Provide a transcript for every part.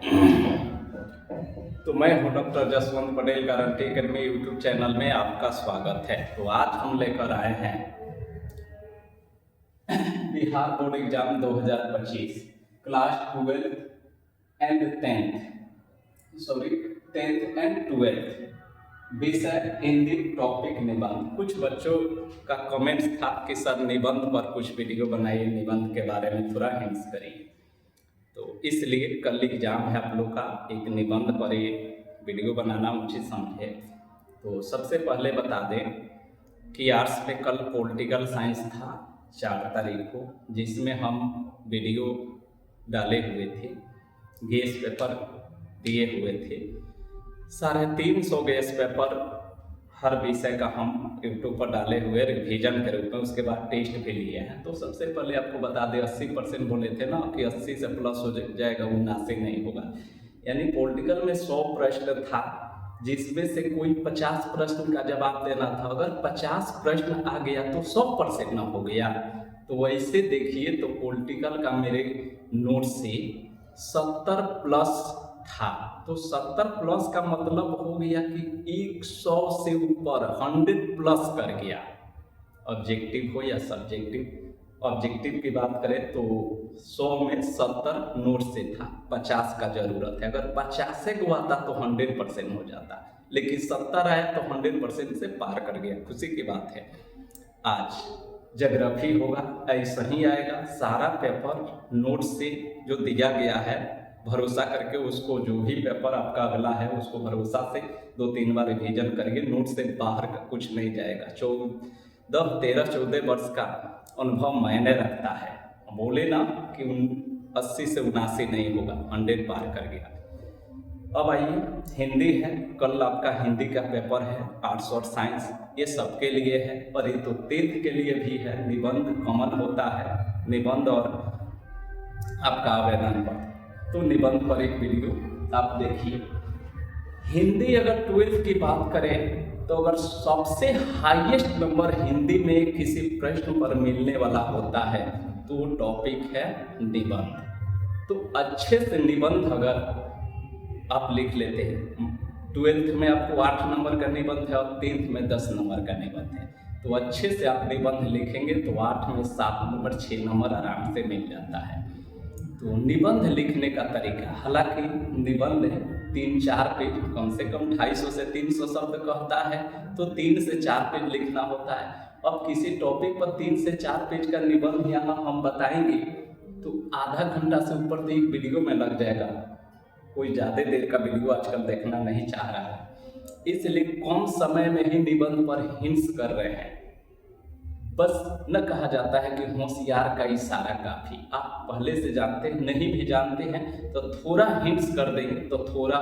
तो मैं हूं doctor Jaswant Patel guarantee academy YouTube channel में आपका स्वागत है। तो आज हम लेकर आए हैं Bihar board exam 2025 class 12 and 10th and 12th विषय हिंदी टॉपिक निबंध। कुछ बच्चों का कमेंट्स था कि सर निबंध पर कुछ वीडियो बनाइए, निबंध के बारे में थोड़ा हिंट्स करिए। तो इसलिए कल एग्जाम है आप लोग का, एक निबंध पर ये वीडियो बनाना मुझे समझे। तो सबसे पहले बता दें कि आर्ट्स में कल पॉलिटिकल साइंस था 4 तारीख को, जिसमें हम वीडियो डाले हुए थे, गेस पेपर दिए हुए थे। 350 गेस पेपर हर विषय का हम यूट्यूब पर डाले हुए रिवीजन के रूप में, उसके बाद टेस्ट भी लिए हैं। तो सबसे पहले आपको बता दें 80% बोले थे ना कि 80 से प्लस हो जाएगा, 79 नहीं होगा। यानी पॉलिटिकल में 100 प्रश्न था, जिसमें से कोई 50 प्रश्न का जवाब देना था। अगर 50 प्रश्न आ गया तो 100% न हो गया। तो वैसे देखिए तो पॉलिटिकल का मेरे नोट से 70 प्लस था। तो 70 प्लस का मतलब हो गया कि 100 से ऊपर 100 प्लस कर गया। ऑब्जेक्टिव हो या सब्जेक्टिव, ऑब्जेक्टिव की बात करें तो 100 में 70 नोट से था, 50 का जरूरत है। अगर 50 को आता तो 100% हो जाता, लेकिन 70 आया तो 100% से पार कर गया। खुशी की बात है। आज ज्योग्राफी होगा, ऐसा ही आएगा। सारा पेपर नोट से जो दिया गया है, भरोसा करके उसको, जो भी पेपर आपका अगला है उसको भरोसा से 2-3 बार रिवीजन करिए। नोट से बाहर का कुछ नहीं जाएगा। 13-14 वर्ष का अनुभव मायने रखता है। बोले ना कि 80 से 79 नहीं होगा, 100 पार कर गया। अब आइए, हिंदी है, कल आपका हिंदी का पेपर है। आर्ट्स और साइंस ये सबके लिए है, और ये तो 10th के लिए भी है। निबंध कॉमन होता है, निबंध और आपका आवेदन पर। तो निबंध पर एक वीडियो आप देखिए। हिंदी अगर 12th की बात करें तो अगर सबसे हाईएस्ट नंबर हिंदी में किसी प्रश्न पर मिलने वाला होता है तो टॉपिक है निबंध। तो अच्छे से निबंध अगर आप लिख लेते हैं, 12th में आपको 8 नंबर का निबंध है और 10th में 10 नंबर का निबंध है। तो अच्छे से आप निबंध लिखेंगे तो 8 में 7 नंबर 6 नंबर आराम से मिल जाता है। तो निबंध लिखने का तरीका, हालांकि निबंध है 3-4 पेज, कम से कम 250 से 300 शब्द कहता है, तो 3 से 4 पेज लिखना होता है। अब किसी टॉपिक पर 3 से 4 पेज का निबंध यहाँ हम बताएंगे तो आधा घंटा से ऊपर तो एक वीडियो में लग जाएगा। कोई ज़्यादा देर का वीडियो आजकल देखना नहीं चाह रहा है, इसलिए कम समय में ही निबंध पर हिंट्स कर रहे हैं। बस न कहा जाता है कि होशियार का इशारा काफी। आप पहले से जानते हैं, नहीं भी जानते हैं तो थोड़ा हिंट्स कर देंगे तो थोड़ा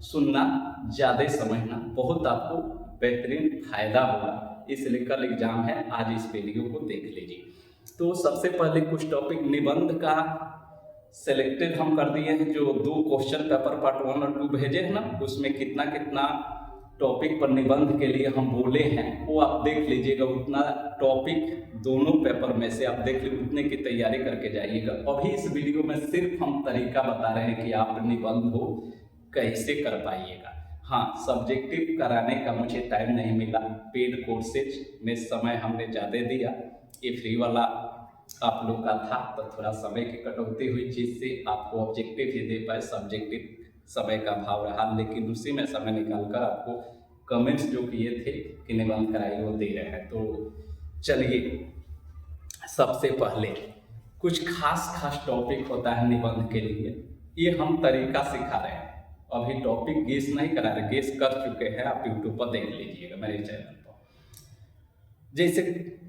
सुनना, ज़्यादा समझना, बहुत आपको बेहतरीन फायदा होगा। इसलिए कल एग्जाम है, आज इस वीडियो को देख लीजिए। तो सबसे पहले कुछ टॉपिक निबंध का सेलेक्टेड हम कर दिए हैं। जो 2 क्वेश्चन पेपर पार्ट 1 और 2 भेजे हैं ना, उसमें कितना कितना टॉपिक पर निबंध के लिए हम बोले हैं वो आप देख लीजिएगा। उतना टॉपिक दोनों पेपर में से आप देख लीजिए, उतने की तैयारी करके जाइएगा। अभी इस वीडियो में सिर्फ हम तरीका बता रहे हैं कि आप निबंध को कैसे कर पाइएगा। हाँ, सब्जेक्टिव कराने का मुझे टाइम नहीं मिला, पेड कोर्सेज में समय हमने ज़्यादा दिया। ये फ्री वाला आप लोग का था तो थोड़ा समय की कटौती हुई, जिससे आपको ऑब्जेक्टिव ही दे पाए। सब्जेक्टिव समय का भाव रहा, लेकिन उसी में समय निकालकर आपको कमेंट्स जो किए थे कि निबंध कराइए वो दे रहे हैं। तो चलिए, सबसे पहले कुछ खास टॉपिक होता है निबंध के लिए, ये हम तरीका सिखा रहे हैं। अभी टॉपिक गेस नहीं करा रहे, गेस कर चुके हैं, आप यूट्यूब पर देख लीजिएगा मेरे चैनल पर। जैसे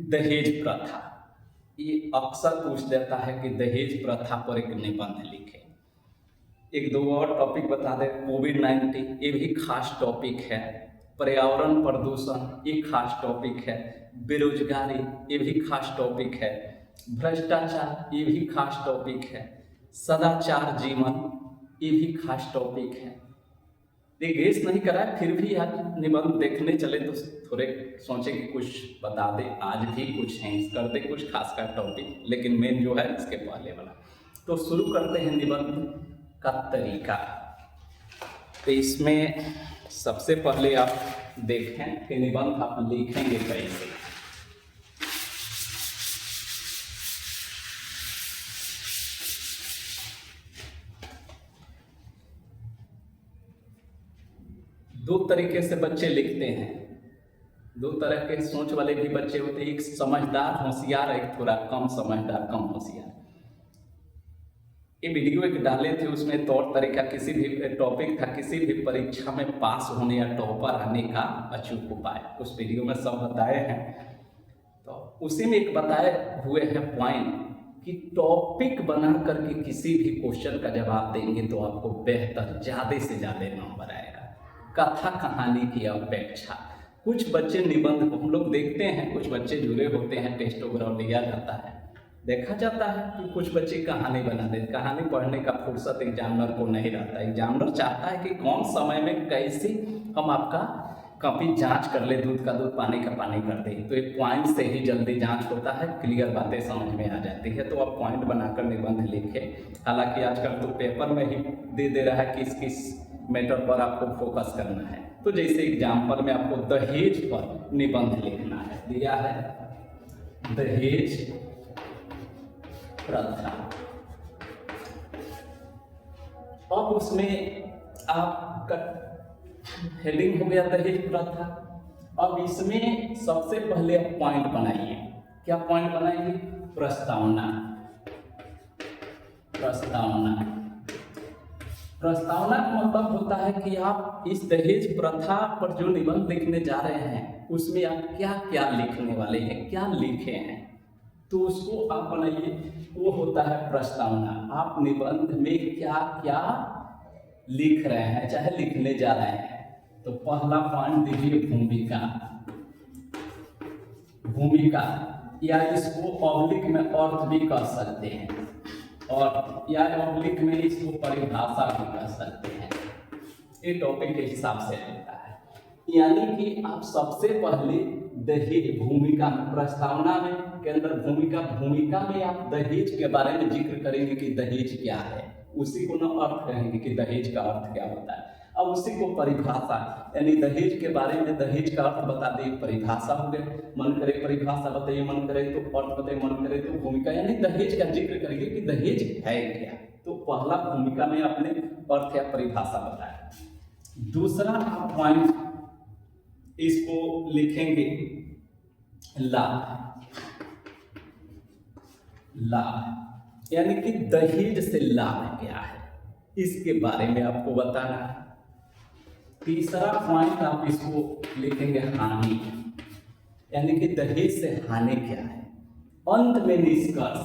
दहेज प्रथा, ये अक्सर पूछ देता है कि दहेज प्रथा पर एक निबंध लिखे। 1-2 और टॉपिक बता दें। कोविड-19 ये भी खास टॉपिक है। पर्यावरण प्रदूषण ये खास टॉपिक है। बेरोजगारी ये भी खास टॉपिक है। भ्रष्टाचार ये भी खास टॉपिक है। सदाचार जीवन ये भी खास टॉपिक है। ये गेस नहीं करा, फिर भी आज निबंध देखने चले तो थोड़े सोचे कि कुछ बता दे, आज भी कुछ हिंट्स कर दे, कुछ खास का टॉपिक, लेकिन मेन जो है इसके पहले वाला। तो शुरू करते हैं निबंध का तरीका। तो इसमें सबसे पहले आप देखें कि निबंध आप लिखेंगे कैसे। दो तरीके से बच्चे लिखते हैं, दो तरह के सोच वाले भी बच्चे होते हैं, एक समझदार होशियार, एक थोड़ा कम समझदार कम होशियार। ये वीडियो एक डाले थे, उसमें तौर तरीका किसी भी टॉपिक था, किसी भी परीक्षा में पास होने या टॉपर आने का अचूक उपाय, उस वीडियो में सब बताए हैं। तो उसी में एक बताए हुए हैं पॉइंट कि टॉपिक बना करके किसी भी क्वेश्चन का जवाब देंगे तो आपको बेहतर ज़्यादा से ज़्यादा नंबर आएगा, कथा कहानी की अपेक्षा। कुछ बच्चे निबंध को हम लोग देखते हैं, कुछ बच्चे जुड़े होते हैं, टेस्ट वगैरह लिया जाता है, देखा जाता है कि कुछ बच्चे कहानी बना देते। कहानी पढ़ने का फुर्सत एग्जामिनर को नहीं रहता। एग्जामिनर चाहता है कि कौन समय में कैसे हम आपका कॉपी जांच कर ले, दूध का दूध पानी का पानी कर दे। तो एक पॉइंट से ही जल्दी जांच होता है, क्लियर बातें समझ में आ जाती है। तो आप पॉइंट बनाकर निबंध लिखें। हालांकि आजकल तो पेपर में ही दे रहा है किस किस मैटर पर आपको फोकस करना है। तो जैसे एग्जाम्पल में आपको दहेज पर निबंध लिखना है, दिया है दहेज प्रथा। अब उसमें आपका हेडिंग हो गया दहेज प्रथा। अब इसमें सबसे पहले आप पॉइंट बनाइए। क्या पॉइंट बनाइए? प्रस्तावना। प्रस्तावना प्रस्तावना का मतलब होता है कि आप इस दहेज प्रथा पर जो निबंध लिखने जा रहे हैं उसमें आप क्या क्या लिखने वाले हैं, क्या लिखे हैं, तो उसको आप बनाइए। वो होता है प्रस्तावना। आप निबंध में क्या क्या लिख रहे हैं, चाहे लिखने जा रहे हैं। तो पहला पॉइंट दीजिए भूमिका। भूमिका या इसको ऑब्लिक में अर्थ भी कर सकते हैं, और या ऑब्लिक में इसको परिभाषा भी कर सकते हैं। ये टॉपिक के हिसाब से होता है। यानी कि आप सबसे पहले दहेज भूमिका, प्रस्तावना में के अंदर भूमिका में आप दहेज के बारे में जिक्र करेंगे कि दहेज क्या है, उसी को ना अर्थ कहेंगे कि दहेज का अर्थ क्या होता है। अब उसी को परिभाषा, यानी दहेज के बारे में दहेज का अर्थ बता दे, परिभाषा हो गए। मन करे परिभाषा बताइए, मन करे तो अर्थ बताइए, मन करे तो भूमिका, यानी दहेज का जिक्र करेंगे कि दहेज है क्या। तो पहला भूमिका में आपने अर्थ या परिभाषा बताया। दूसरा आप पॉइंट इसको लिखेंगे लाभ। लाभ यानी कि दहेज से लाभ क्या है, इसके बारे में आपको बताना है। तीसरा पॉइंट आप इसको लिखेंगे हानि, यानी कि दहेज से हानि क्या है। अंत में निष्कर्ष।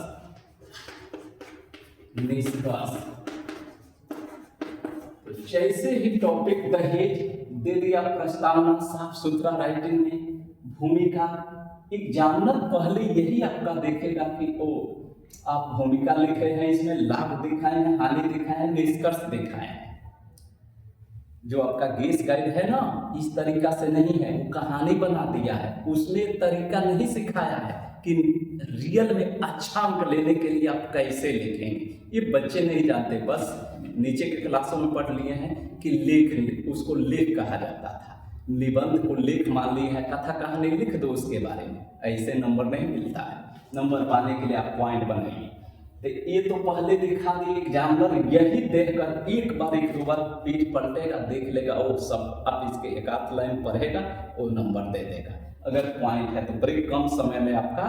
तो जैसे ही टॉपिक दहेज दे दिया, प्रस्तावना साफ सुथरा राइटिंग में, भूमिका, एग्जामिनर पहले यही आपका देखेगा कि ओ आप भूमिका लिखे हैं, इसमें लाभ दिखाए हैं, हानि दिखाए हैं, निष्कर्ष दिखाए हैं। जो आपका गेस गाइड है ना, इस तरीका से नहीं है, वो कहानी बना दिया है, उसमें तरीका नहीं सिखाया है कि रियल में अच्छा अंक लेने के लिए आप कैसे लिखेंगे। ये बच्चे नहीं जानते, बस नीचे के क्लासों में पढ़ लिए हैं कि लेख, उसको लेख कहा जाता था। निबंध को लेख मान लिए है, कथा कहानी लिख दो उसके बारे में, ऐसे नंबर नहीं मिलता है। नंबर पाने के लिए आप पॉइंट बनाइए। तो ये तो पहले दिखा दिए, एग्जामिनर यही देखकर एक बार एक दो बार पीठ पलटेगा, देख लेगा और सब आप इसके एक आध लाइन पढ़ेगा और नंबर दे देगा। अगर पॉइंट है तो बड़े कम समय में आपका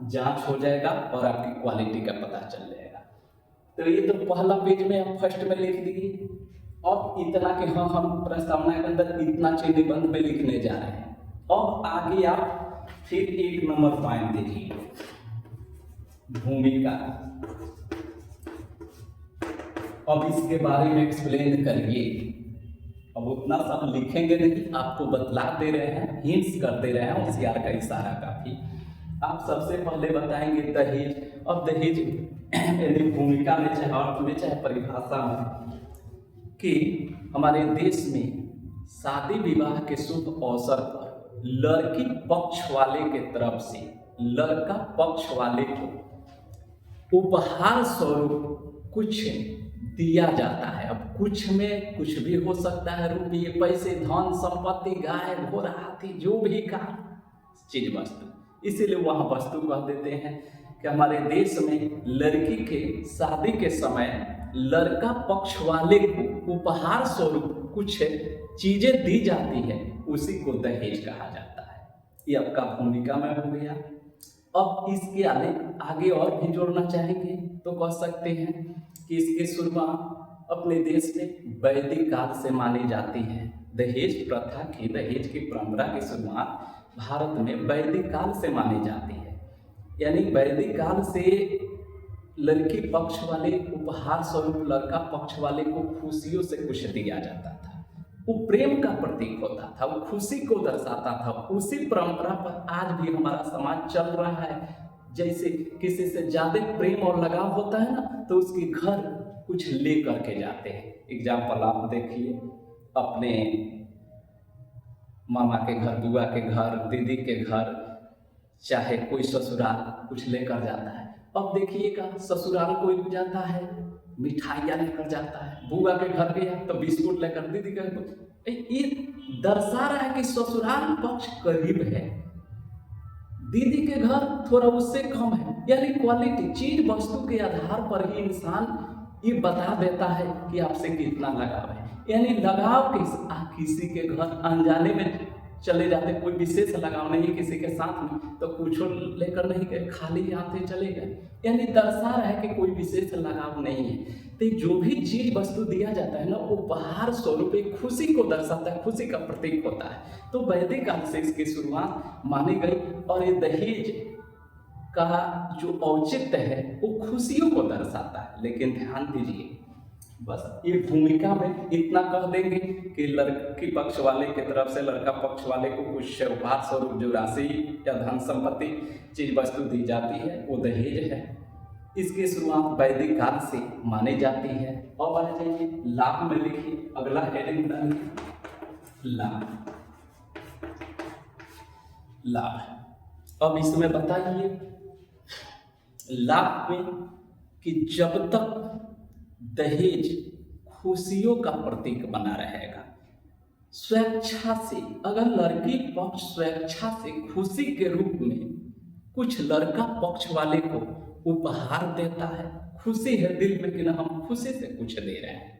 जांच हो जाएगा और आपकी क्वालिटी का पता चल जाएगा। तो ये तो पहला पेज में आप फर्स्ट में लिख दिए। अब इतना कि हाँ हम प्रस्तावना के अंदर इतना चीज निबंध में लिखने जा रहे हैं। अब आगे आप फिर एक नंबर पॉइंट देखिए, भूमिका। अब इसके बारे में एक्सप्लेन करिए। अब उतना सब लिखेंगे नहीं, आपको बतला दे रहे हैं, हिंट्स कर दे रहे हैं, होशियार का इशारा काफी। आप सबसे पहले बताएंगे दहेज। अब दहेज यदि भूमिका में चाहे अर्थ में चाहे परिभाषा में कि हमारे देश में शादी विवाह के शुभ अवसर पर लड़की पक्ष वाले के तरफ से लड़का पक्ष वाले को उपहार स्वरूप कुछ दिया जाता है। अब कुछ में कुछ भी हो सकता है, रुपये, पैसे, धन संपत्ति, गाय, घोड़ा, हाथी, जो भी का चीज वस्तु, इसीलिए वहाँ वस्तु कह देते हैं कि हमारे देश में लड़की के शादी के समय लड़का पक्ष वाले को उपहार स्वरूप कुछ चीजें दी जाती है, उसी को दहेज कहा जाता है। ये आपका भूमिका में हो गया। अब इसके आगे और भी जोड़ना चाहेंगे तो कह सकते हैं कि इसकी शुरुआत अपने देश में वैदिक काल से मानी जाती है। दहेज प्रथा की, दहेज की परंपरा की शुरुआत भारत में वैदिक काल से मानी जाती है। यानी वैदिक काल से लड़की पक्ष वाले उपहार स्वरूप लड़का पक्ष वाले को खुशियों से कुछ दिया जाता था। वो प्रेम का प्रतीक होता था, वो खुशी को दर्शाता था। उसी परंपरा पर आज भी हमारा समाज चल रहा है। जैसे किसी से ज्यादा प्रेम और लगाव होता है ना, तो उसके घर कुछ ले करके जाते हैं। एग्जाम्पल आप देखिए, अपने मामा के घर, बुआ के घर, दीदी के घर, चाहे कोई ससुराल कुछ लेकर जाता है। अब देखिएगा, ससुराल कोई जाता है मिठाइयाँ लेकर जाता है, बुआ के घर गया तो बिस्कुट लेकर, दीदी के घर, ये दर्शा रहा है कि ससुराल पक्ष करीब है, दीदी के घर थोड़ा उससे कम है। यानी क्वालिटी, चीज वस्तु के आधार पर ही इंसान ये बता देता है कि आपसे कितना लगाव है। यानी लगाव किसी के घर अनजाने में चले जाते, कोई विशेष लगाव नहीं किसी के साथ में, तो कुछ लेकर नहीं गए, खाली हाथ चले गए। यानी दर्शा रहा है कि कोई विशेष लगाव नहीं है। तो जो भी चीज वस्तु दिया जाता है ना, वो उपहार स्वरूप एक खुशी को दर्शाता है, खुशी का प्रतीक होता है। तो वैदिक काल से इसकी शुरुआत मानी गई। और ये दहेज का जो औचित्य है वो खुशियों को दर्शाता है। लेकिन ध्यान दीजिए, बस ये भूमिका में इतना कह देंगे कि लड़की पक्ष वाले की तरफ से लड़का पक्ष वाले को कुछ उपहार स्वरूप जो राशि या धन संपत्ति चीज वस्तु दी जाती है वो दहेज है। इसकी शुरुआत वैदिक काल से मानी जाती है। और आ जाइए लाभ में, लिखिए अगला हेडिंग डालिए, लाभ। लाभ, अब इसमें बताइए लाभ में कि जब तक दहेज खुशियों का प्रतीक बना रहेगा, स्वेच्छा से, अगर लड़की पक्ष स्वेच्छा से खुशी के रूप में कुछ लड़का पक्ष वाले को उपहार देता है, खुशी है दिल में कि ना हम खुशी से कुछ दे रहे हैं,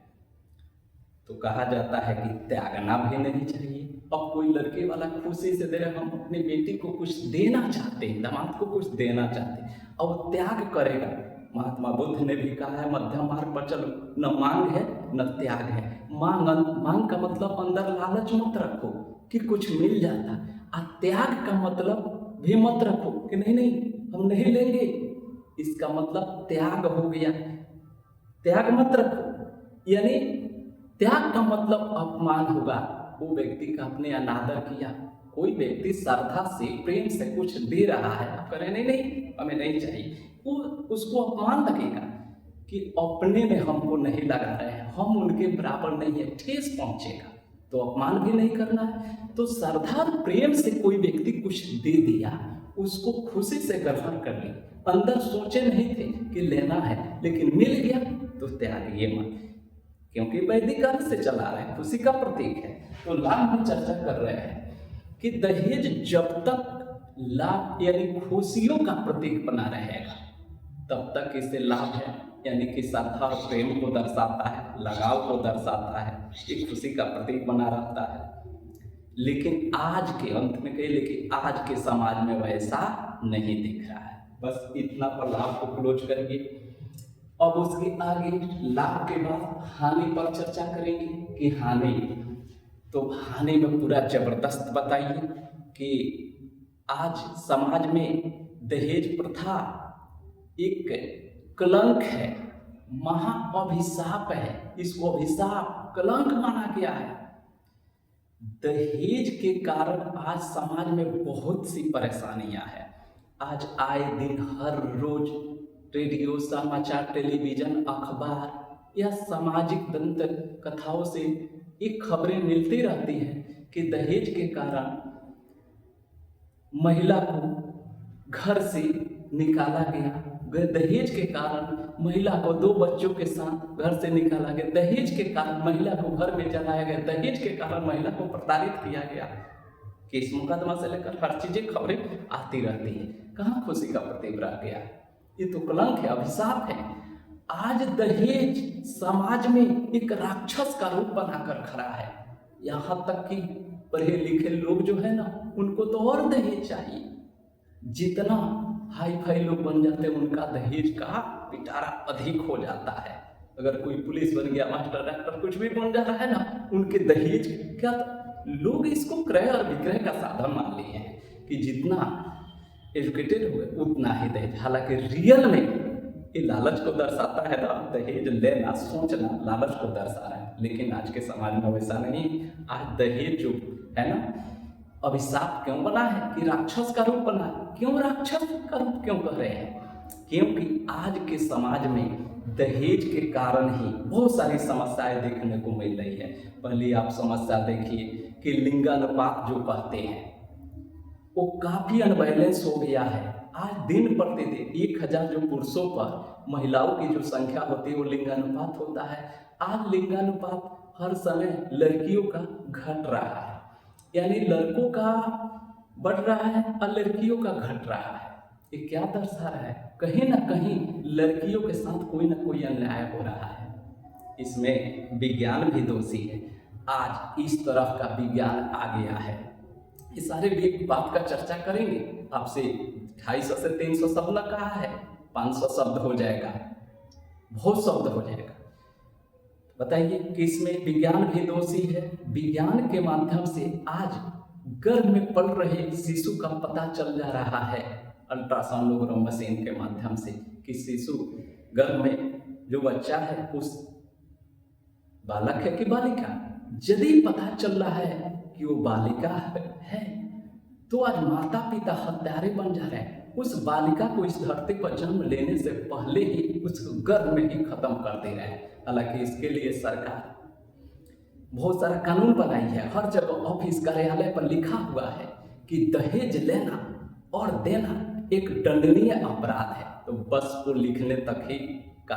तो कहा जाता है कि त्यागना भी नहीं चाहिए। अब कोई लड़के वाला खुशी से दे रहे, हम अपनी बेटी को कुछ देना चाहते हैं, दामाद को कुछ देना चाहते हैं, अब त्याग करेगा। महात्मा बुद्ध ने भी कहा है, मध्यम मार्ग पर चलो, न मांग है न त्याग है। मांग का मतलब अंदर लालच मत रखो कि कुछ मिल जाता, और त्याग का मतलब भी मत रखो कि नहीं नहीं हम नहीं लेंगे, इसका मतलब त्याग हो गया। त्याग मत रखो, यानी त्याग का मतलब अपमान होगा, वो व्यक्ति का आपने अनादर किया। कोई व्यक्ति श्रद्धा से प्रेम से कुछ दे रहा है, आप कह रहे नहीं नहीं हमें नहीं चाहिए, वो उसको अपमान लगेगा कि अपने में हमको नहीं लगा रहे हैं, हम उनके बराबर नहीं है, ठेस पहुंचेगा, तो अपमान भी नहीं करना है। तो श्रद्धा प्रेम से कोई व्यक्ति कुछ दे दिया, उसको खुशी से ग्रहण कर ली, अंदर सोचे नहीं थे कि लेना है, लेकिन मिल गया तो त्यागिए मत, क्योंकि वैदिक काल से चला रहे हैं, खुशी का प्रतीक है। तो लाभ में चर्चा कर रहे हैं कि दहेज जब तक लाभ यानी खुशियों का प्रतीक बना रहेगा तब तक इसे लाभ है, यानी कि श्रद्धा और प्रेम को दर्शाता है, लगाव को दर्शाता है, ये खुशी का प्रतीक बना रहता है। लेकिन आज के अंत में कहे, लेकिन आज के समाज में वैसा नहीं दिख रहा है। बस इतना पर लाभ को क्लोज करेंगे। अब उसके आगे लाभ के बाद हानि पर चर्चा करेंगे कि हानि, तो हानि में पूरा जबरदस्त बताइए कि आज समाज में दहेज प्रथा एक कलंक है, महा अभिशाप है, इसको अभिशाप कलंक माना गया है। दहेज के कारण आज समाज में बहुत सी परेशानियां हैं। आज आए दिन हर रोज रेडियो, समाचार, टेलीविजन, अखबार या सामाजिक दंत कथाओं से ये खबरें मिलती रहती हैं कि दहेज के कारण महिला को घर से निकाला गया, दहेज के कारण महिला को 2 बच्चों के साथ घर से निकाला गया, दहेज के कारण महिला को घर में जलाया गया, दहेज के कारण महिला को प्रताड़ित किया गया। केस मुकदमा से लेकर हर चीजें खबरें आती रहती है। कहाँ खुशी का प्रतीक रह गया? ये तो कलंक है, अभिशाप है। आज दहेज समाज में एक राक्षस का रूप बनाकर खड़ा है। यहाँ तक कि पढ़े लिखे लोग जो है ना, उनको तो और दहेज चाहिए। जितना हाई फाई लोग बन जाते हैं उनका दहेज का पिटारा अधिक हो जाता है। अगर कोई पुलिस बन गया, मास्टर, डॉक्टर, कुछ भी बन जाता है ना, उनके दहेज क्या लोग इसको क्रय और विक्रय का साधन मान लिए हैं कि जितना एजुकेटेड हुए उतना ही दहेज। हालांकि रियल में ये लालच को दर्शाता है ना, दहेज लेना, सोचना लालच को दर्शा रहा है। लेकिन आज के समाज में वैसा नहीं। आज दहेज जो है ना, अभिशाप क्यों बना है कि राक्षस का रूप बना है। क्यों राक्षस का रूप क्यों कह रहे हैं? क्योंकि आज के समाज में दहेज के कारण ही बहुत सारी समस्याएं देखने को मिल रही है। पहले आप समस्या देखिए कि लिंगानुपात जो कहते हैं वो काफी अनबैलेंस हो गया है। आज दिन प्रतिदिन 1000 जो पुरुषों पर महिलाओं की जो संख्या होती है वो लिंगानुपात होता है। आज लिंगानुपात हर समय लड़कियों का घट रहा है, यानी लड़कों का बढ़ रहा है और लड़कियों का घट रहा है। ये क्या दर्शा रहा है? कहीं ना कहीं लड़कियों के साथ कोई ना कोई अन्याय हो रहा है। इसमें विज्ञान भी दोषी है। आज इस तरह का विज्ञान आ गया है। ये सारे बात का चर्चा करेंगे। आपसे 250 से 300 शब्द कहा है, 500 शब्द हो जाएगा, बहुत शब्द हो जाएगा। बताइए कि इसमें विज्ञान भी दोषी है। विज्ञान के माध्यम से आज गर्भ में पल रहे शिशु का पता चल जा रहा है अल्ट्रासाउंडोग्राम मशीन के माध्यम से कि शिशु गर्भ में जो बच्चा है उस बालक है कि बालिका। यदि पता चल रहा है कि वो बालिका है तो आज माता पिता हत्यारे बन जा रहे हैं। उस बालिका को इस धरती पर जन्म लेने से पहले ही उसको गर्भ में ही खत्म कर दे रहे हैं। हालांकि इसके लिए सरकार बहुत सारा कानून बनाई है। हर जगह ऑफिस कार्यालय पर लिखा हुआ है कि दहेज लेना और देना एक दंडनीय अपराध है। तो बस वो लिखने तक ही का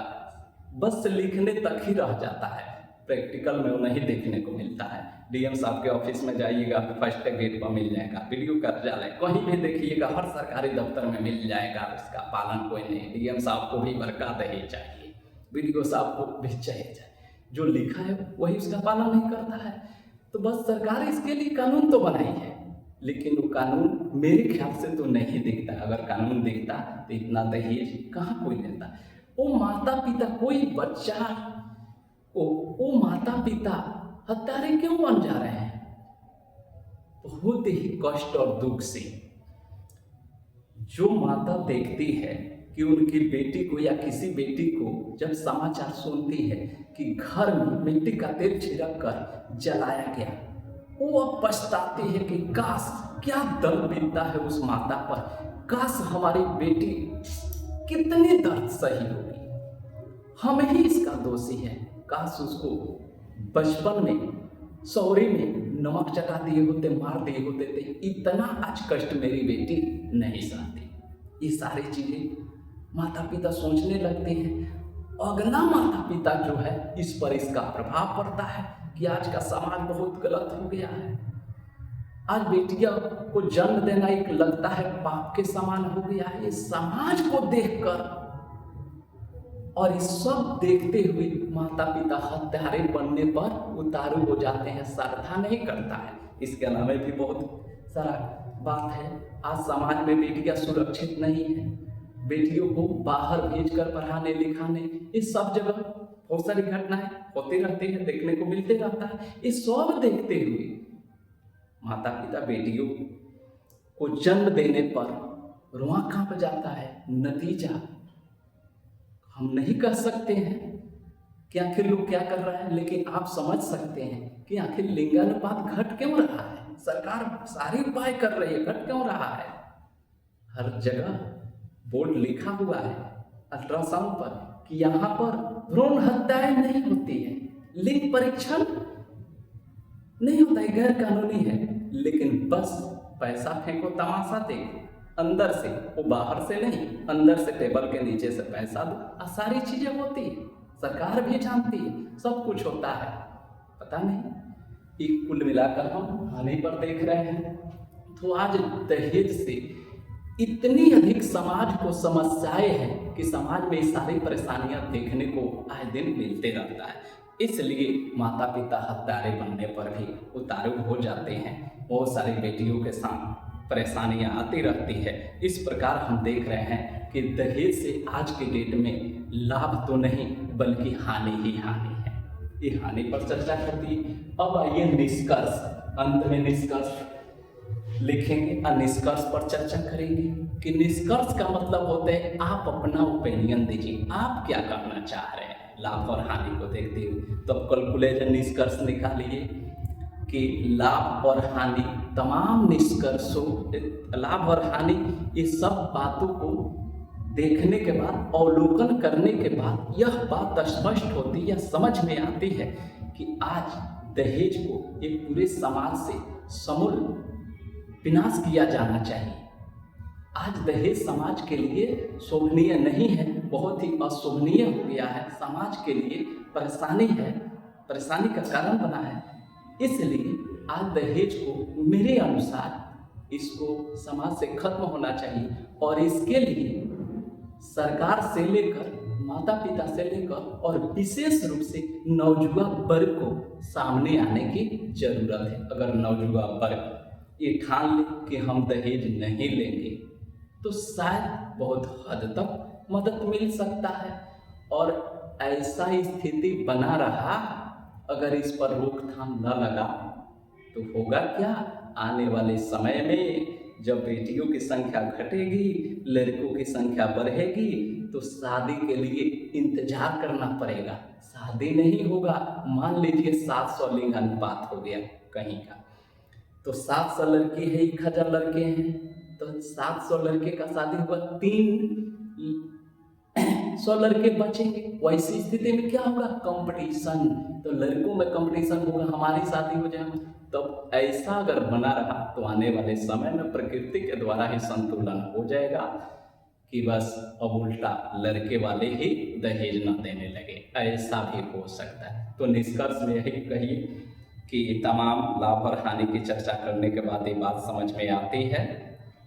बस लिखने तक ही रह जाता है, प्रैक्टिकल में वो नहीं देखने को मिलता है। डीएम साहब के ऑफिस में जाइएगा तो फर्स्ट गेट पर मिल जाएगा, वीडियो कार्यालय कहीं भी देखिएगा, हर सरकारी दफ्तर में मिल जाएगा। उसका पालन कोई नहीं। डीएम साहब को भी बड़का दहेज चाहिए, वीडियो साहब को भी चाहिए। जो लिखा है वही उसका पालन नहीं करता है। तो बस सरकार इसके लिए कानून तो बनाई है, लेकिन वो कानून मेरे ख्याल से तो नहीं दिखता। अगर कानून दिखता तो इतना दहेज कहाँ कोई लेता। वो माता पिता कोई बच्चा वो माता पिता हत्यारे क्यों बन जा रहे हैं? बहुत ही कष्ट और दुख से जो माता देखती है कि उनकी बेटी को या किसी बेटी को जब समाचार सुनती है कि घर में मिट्टी का तेल छिड़क कर जलाया गया, वो अब पछताती है कि काश, क्या दर्द बीतता है उस माता पर। काश हमारी बेटी कितनी दर्द सही होगी। हम ही इसका दोषी है। काश उसको बचपन में सौरी में नमक चटा दिए होते, मार दिए होते थे, इतना आज कष्ट मेरी बेटी नहीं सहती। ये सारी चीजें माता पिता सोचने लगते हैं। अगला माता पिता जो है इस पर इसका प्रभाव पड़ता है कि आज का समाज बहुत गलत हो गया है। आज बेटियों को जन्म देना एक लगता है पाप के समान हो गया है। ये समाज को देखकर और इस सब देखते हुए माता पिता हत्यारे बनने पर उतारू हो जाते हैं, श्रद्धा नहीं करता है। इसके अलावा भी बहुत सारा बात है। आज समाज में बेटियां सुरक्षित नहीं है। बेटियों को बाहर भेजकर पढ़ाने लिखाने, इस सब जगह बहुत सारी घटनाएं होती रहती है, देखने को मिलते रहता है। इस सब देखते हुए माता पिता बेटियों को जन्म देने पर रुआ कांप जाता है। नतीजा हम नहीं कह सकते हैं कि आखिर लोग क्या कर रहा है, लेकिन आप समझ सकते हैं कि आखिर लिंगानुपात घट क्यों रहा है। सरकार सारे उपाय कर रही है, घट क्यों रहा है। हर जगह बोर्ड लिखा हुआ है अल्ट्रासाउंड पर कि यहाँ पर भ्रूण हत्याएं नहीं होती है, लिंग परीक्षण नहीं होता है, गैर कानूनी है। लेकिन बस पैसा फेंको, तमाशा देखो, अंदर से, वो बाहर से नहीं, अंदर से टेबल के नीचे से पैसा दो, सारी चीजें होती है, सरकार भी जानती है, सब कुछ होता है, पता नहीं। ये कुल मिलाकर हम हानि पर देख रहे हैं। तो आज दहेज से इतनी अधिक समाज को समस्याएं हैं कि समाज में ये सारी परेशानियां देखने को आए दिन मिलते रहता है। इसलिए माता पिता हत्यारे बनने पर भी उतारू हो जाते हैं। बहुत सारी बेटियों के साथ परेशानियां आती रहती है। इस प्रकार हम देख रहे हैं कि दहेज से आज के डेट में लाभ तो नहीं बल्कि हानि ही हानि है। ये हानि पर चर्चा करती है। अब आइए निष्कर्ष, अंत में निष्कर्ष लिखेंगे और निष्कर्ष पर चर्चा करेंगे कि निष्कर्ष का मतलब होता है आप अपना ओपिनियन दीजिए, आप क्या कहना चाह रहे हैं लाभ और हानि को देखते हुए। तो कैलकुलेटर निष्कर्ष निकालिए कि लाभ और हानि, तमाम निष्कर्षों, लाभ और हानि, ये सब बातों को देखने के बाद, अवलोकन करने के बाद यह बात स्पष्ट होती है, समझ में आती है कि आज दहेज को एक पूरे समाज से समूल विनाश किया जाना चाहिए। आज दहेज समाज के लिए शोभनीय नहीं है, बहुत ही अशोभनीय हो गया है, समाज के लिए परेशानी है, परेशानी का कारण बना है। इसलिए आज दहेज को मेरे अनुसार इसको समाज से खत्म होना चाहिए और इसके लिए सरकार से लेकर, माता पिता से लेकर और विशेष रूप से नवयुवा वर्ग को सामने आने की जरूरत है। अगर नवयुवा वर्ग ये ठान ले कि हम दहेज नहीं लेंगे तो शायद बहुत हद तक मदद मिल सकता है। और ऐसा स्थिति बना रहा, अगर इस पर रोकथाम न लगा तो होगा क्या, आने वाले समय में जब बेटियों की संख्या घटेगी, लड़कों की संख्या बढ़ेगी, तो शादी के लिए इंतजार करना पड़ेगा, शादी नहीं होगा। मान लीजिए 700 लिंग अनुपात हो गया कहीं का, तो 700 लड़की है, 1000 लड़के हैं, तो 700 लड़के का शादी हुआ, 300 लड़के बचेंगे। वैसी स्थिति में क्या होगा, कंपटीशन, तो लड़कों में कंपटीशन होगा, हमारी शादी हो जाएगी। तो ऐसा अगर बना रहा तो आने वाले समय में प्रकृति के द्वारा ही संतुलन हो जाएगा कि बस अब उल्टा लड़के वाले ही दहेज न देने लगे, ऐसा भी हो सकता है। तो निष्कर्ष में यही कहिए कि तमाम लाभ और हानि की चर्चा करने के बाद ये बात समझ में आती है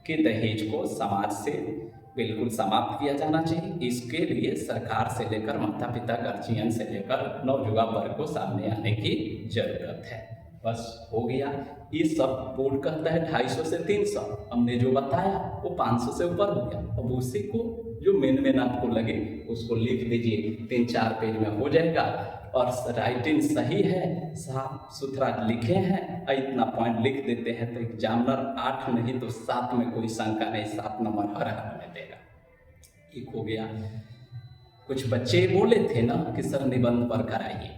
कि दहेज को समाज से बिल्कुल समाप्त किया जाना चाहिए। इसके लिए सरकार से लेकर माता पिता, गार्जियन से लेकर नवयुवा वर्ग को सामने आने की जरूरत है। बस हो गया। ये सब बोर्ड कहता है 250 से 300, हमने जो बताया वो 500 से ऊपर हो गया। अब उसी को जो मेन आपको लगे उसको लिख दीजिए, 3-4 पेज में हो जाएगा। और राइटिंग सही है, साफ सुथरा लिखे हैं, इतना पॉइंट लिख देते हैं तो एग्जामिनर 8 नहीं तो 7 में कोई शंका नहीं, 7 नंबर हर में देगा। एक हो गया। कुछ बच्चे बोले थे ना कि सर निबंध पर कराइए,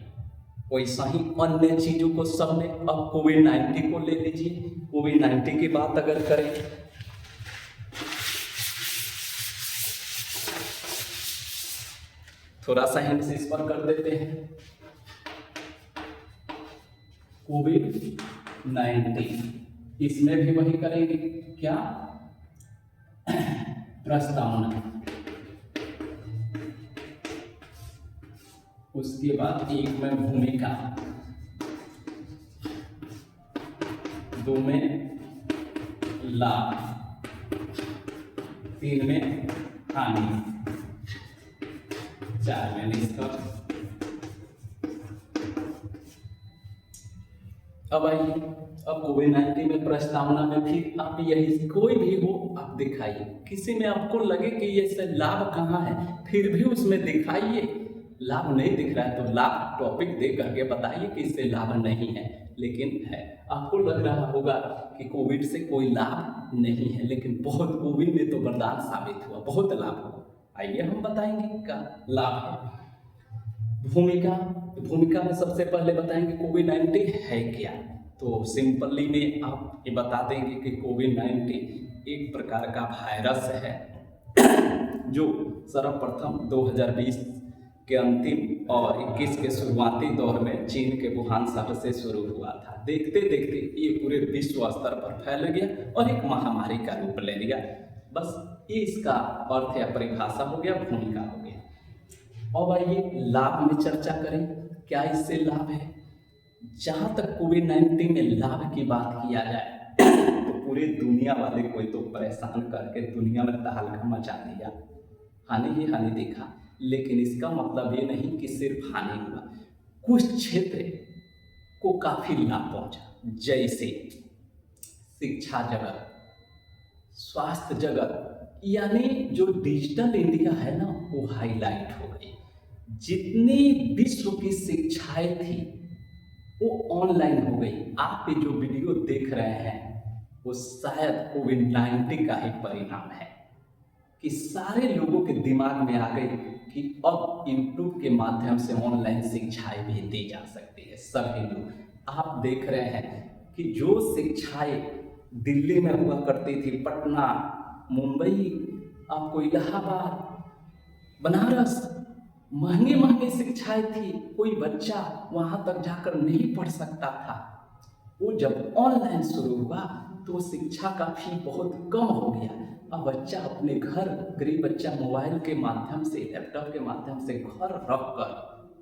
वैसा ही अन्य चीजों को सब में। अब कोविड-19 को ले लीजिए, कोविड-19 की बात अगर करें, थोड़ा सा हिंट इस पर कर देते हैं। कोविड-19, इसमें भी वही करेंगे क्या, प्रस्तावना, उसके बाद 1 में भूमिका, 2 में लाभ, 3 में हानि, 4 में निष्कर्ष। अब आइए, अब कोविड-19 में प्रस्तावना में फिर आप यही कोई भी हो आप दिखाइए, किसी में आपको लगे कि ये से लाभ कहाँ है फिर भी उसमें दिखाइए। लाभ नहीं दिख रहा है तो लाभ टॉपिक दे करके बताइए कि इससे लाभ नहीं है, लेकिन है। आपको लग रहा होगा कि कोविड से कोई लाभ नहीं है, लेकिन बहुत कोविड में तो वरदान साबित हुआ, बहुत लाभ हुआ। आइए हम बताएंगे क्या लाभ है। भूमिका में सबसे पहले बताएंगे कोविड-19 है क्या। तो सिंपली में आप ये बता देंगे कि कोविड-19 एक प्रकार का वायरस है जो सर्वप्रथम 2020 के अंतिम और 21 के शुरुआती दौर में चीन के वुहान शहर से शुरू हुआ था। देखते देखते ये पूरे विश्व स्तर पर फैल गया और एक महामारी का रूप ले लिया। बस ये इसका अर्थ या परिभाषा हो गया, भूमिका हो गया। अब आइए लाभ में चर्चा करें, क्या इससे लाभ है। जहाँ तक कोविड-19 में लाभ की बात किया जाए तो पूरे दुनिया वाले कोई तो परेशान करके दुनिया में तहलका मचा दिया, हानि ही हानि दिखा। लेकिन इसका मतलब ये नहीं कि सिर्फ हानि हुआ, कुछ क्षेत्र को काफ़ी लाभ पहुंचा, जैसे शिक्षा जगत, स्वास्थ्य जगत, यानी जो डिजिटल इंडिया है ना वो हाईलाइट हो गई। जितनी विश्व की शिक्षाएं थी वो ऑनलाइन हो गई। आप ये जो वीडियो देख रहे हैं वो शायद कोविड-19 का ही परिणाम है कि सारे लोगों के दिमाग में आ गई कि अब यूट्यूब के माध्यम से ऑनलाइन शिक्षाएं भी दी जा सकती है। सभी लोग आप देख रहे हैं कि जो शिक्षाएं दिल्ली में हुआ करती थी, पटना, मुंबई, आपको इलाहाबाद, बनारस, महंगी महंगी शिक्षाएं थी, कोई बच्चा वहाँ तक जाकर नहीं पढ़ सकता था। वो जब ऑनलाइन शुरू हुआ तो शिक्षा का फी बहुत कम हो गया। अब बच्चा अपने घर, गरीब बच्चा मोबाइल के माध्यम से, लैपटॉप के माध्यम से घर रख कर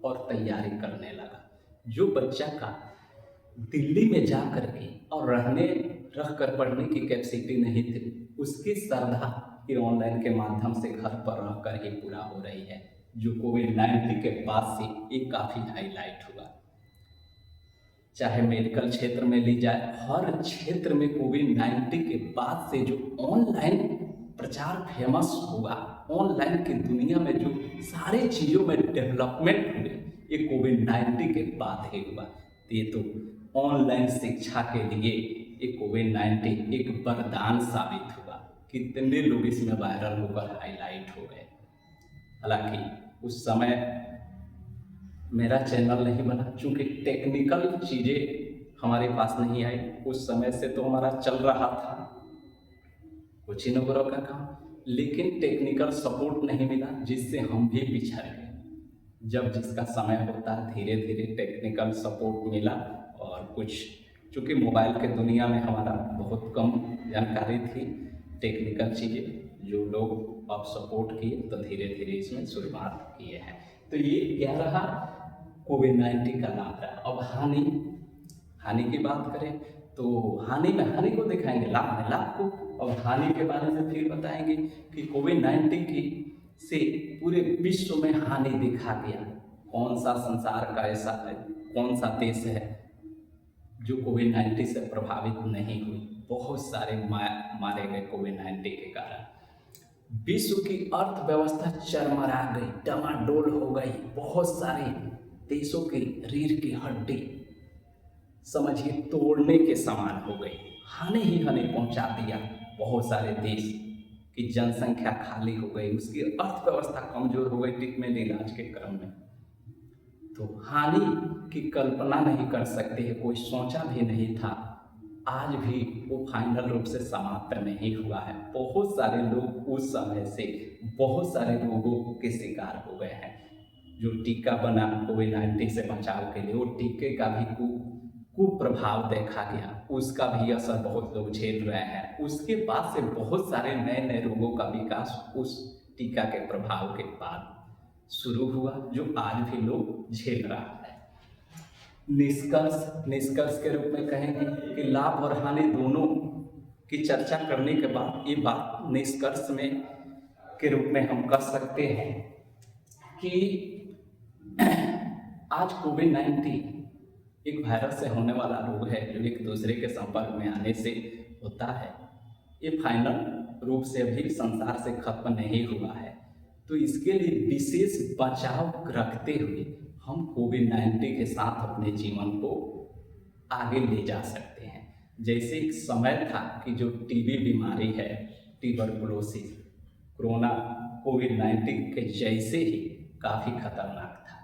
और तैयारी करने लगा। जो बच्चा का दिल्ली में जा कर के और रख कर पढ़ने की कैपेसिटी नहीं थी, उसकी श्रद्धा कि ऑनलाइन के माध्यम से घर पर रह कर ही पूरा हो रही है, जो कोविड-19 के बाद से ये काफ़ी हाईलाइट हुआ। चाहे मेडिकल क्षेत्र में ली जाए, हर क्षेत्र में कोविड-19 के बाद से जो ऑनलाइन प्रचार फेमस हुआ, ऑनलाइन की दुनिया में जो सारी चीज़ों में डेवलपमेंट हुए, ये कोविड-19 के बाद ही हुआ। ये तो ऑनलाइन शिक्षा के लिए ये कोविड-19 एक वरदान साबित हुआ। कितने लोग इसमें वायरल होकर हाईलाइट हो गए। हालांकि उस समय मेरा चैनल नहीं बना, चूँकि टेक्निकल चीज़ें हमारे पास नहीं आई। उस समय से तो हमारा चल रहा था कुछ ही नौकरों का काम, लेकिन टेक्निकल सपोर्ट नहीं मिला, जिससे हम भी पिछड़ गए। जब जिसका समय होता है धीरे धीरे टेक्निकल सपोर्ट मिला, और कुछ चूँकि मोबाइल के दुनिया में हमारा बहुत कम जानकारी थी, टेक्निकल चीज़ें जो लोग अब सपोर्ट किए तो धीरे धीरे इसमें शुरुआत किए हैं। तो ये क्या रहा, कोविड-19 का लाभ रहा। अब हानि की बात करें तो हानि को दिखाएंगे, लाभ में लाभ को। अब हानि के बारे में फिर बताएंगे कि कोविड-19 की से पूरे विश्व में हानि दिखा गया। कौन सा संसार का ऐसा है, कौन सा देश है जो कोविड-19 से प्रभावित नहीं हुई। बहुत सारे मारे गए कोविड-19 के कारण। विश्व की अर्थव्यवस्था चरमरा गई, डमाडोल हो गई। बहुत सारे देशों की रीढ़ की हड्डी समझिए तोड़ने के समान हो गई। हानि ही हानि पहुंचा दिया। बहुत सारे देश की जनसंख्या खाली हो गई, उसकी अर्थव्यवस्था कमजोर हो गई ट्रीटमेंट इलाज के क्रम में। तो हानि की कल्पना नहीं कर सकते हैं, कोई सोचा भी नहीं था। आज भी वो फाइनल रूप से समाप्त नहीं हुआ है। बहुत सारे लोग उस समय से बहुत सारे रोगों के शिकार हो गए हैं। जो टीका बना कोविड-19 से बचाव के लिए, वो टीके का भी कुप्रभाव देखा गया, उसका भी असर बहुत लोग झेल रहे हैं। उसके बाद से बहुत सारे नए नए रोगों का विकास उस टीका के प्रभाव के बाद शुरू हुआ, जो आज भी लोग झेल रहा है। निष्कर्ष के रूप में कहेंगे कि लाभ और हानि दोनों की चर्चा करने के बाद ये बात निष्कर्ष में के रूप में हम कह सकते हैं कि आज कोविड-19 एक वायरस से होने वाला रोग है, जो एक दूसरे के संपर्क में आने से होता है। ये फाइनल रूप से अभी संसार से खत्म नहीं हुआ है, तो इसके लिए विशेष बचाव रखते हुए हम कोविड-19 के साथ अपने जीवन को आगे ले जा सकते हैं। जैसे एक समय था कि जो टीबी बीमारी है, ट्यूबरकुलोसिस, कोरोना कोविड-19 के जैसे ही काफ़ी खतरनाक था,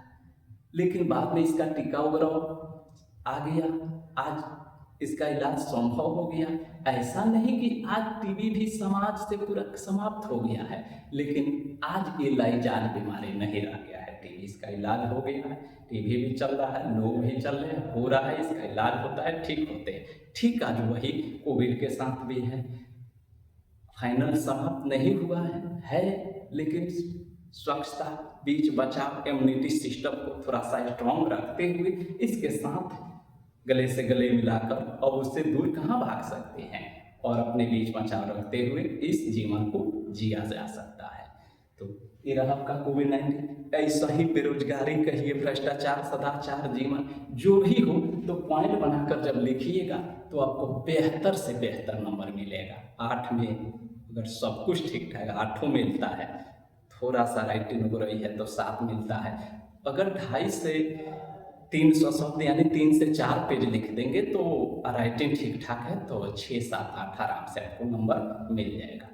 लेकिन बाद में इसका टीका वगैरह आ गया। आज इसका इलाज संभव हो गया। ऐसा नहीं कि आज टीबी भी समाज से पूरा समाप्त हो गया है, लेकिन आज ये लाइजाज बीमारी नहीं रह गया है। टीबी इसका इलाज हो गया है, टीबी भी चल रहा है, लोग भी चल रहे हैं, हो रहा है, इसका इलाज होता है, ठीक होते हैं। ठीक आज वही कोविड के साथ भी है। फाइनल समाप्त नहीं हुआ है लेकिन स्वच्छता, बीच बचाव, इम्यूनिटी सिस्टम को थोड़ा सा स्ट्रॉन्ग रखते हुए इसके साथ गले से गले मिलाकर और उससे दूर कहाँ भाग सकते हैं और अपने बीच बचाव रखते हुए इस जीवन को जिया जा सकता है। तो ये रहा आपका कोविड-19। ऐसा ही बेरोजगारी कहिए, भ्रष्टाचार, सदाचार, जीवन जो भी हो, तो पॉइंट बनाकर जब लिखिएगा तो आपको बेहतर से बेहतर नंबर मिलेगा। 8 में अगर सब कुछ ठीक ठाक 8 मिलता है, थोड़ा सा राइटिंग हो रही है तो 7 मिलता है। अगर 250 से 300 शब्द यानी 3 से 4 पेज लिख देंगे तो राइटिंग ठीक ठाक है तो 6, 7, 8 आराम से आपको नंबर मिल जाएगा।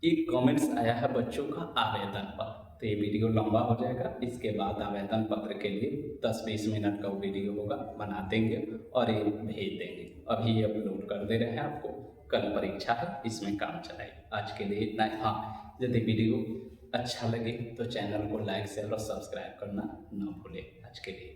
एक कमेंट्स आया है बच्चों का आवेदन पर, तो ये वीडियो लंबा हो जाएगा। इसके बाद आवेदन पत्र के लिए 10-20 मिनट का वीडियो होगा, बना देंगे और ये भेज देंगे। अभी ये अपलोड कर दे रहे हैं आपको, कल परीक्षा है, इसमें काम चलाइए। आज के लिए इतना ही। हाँ, यदि वीडियो अच्छा लगे तो चैनल को लाइक, शेयर और सब्सक्राइब करना न भूलें। आज के लिए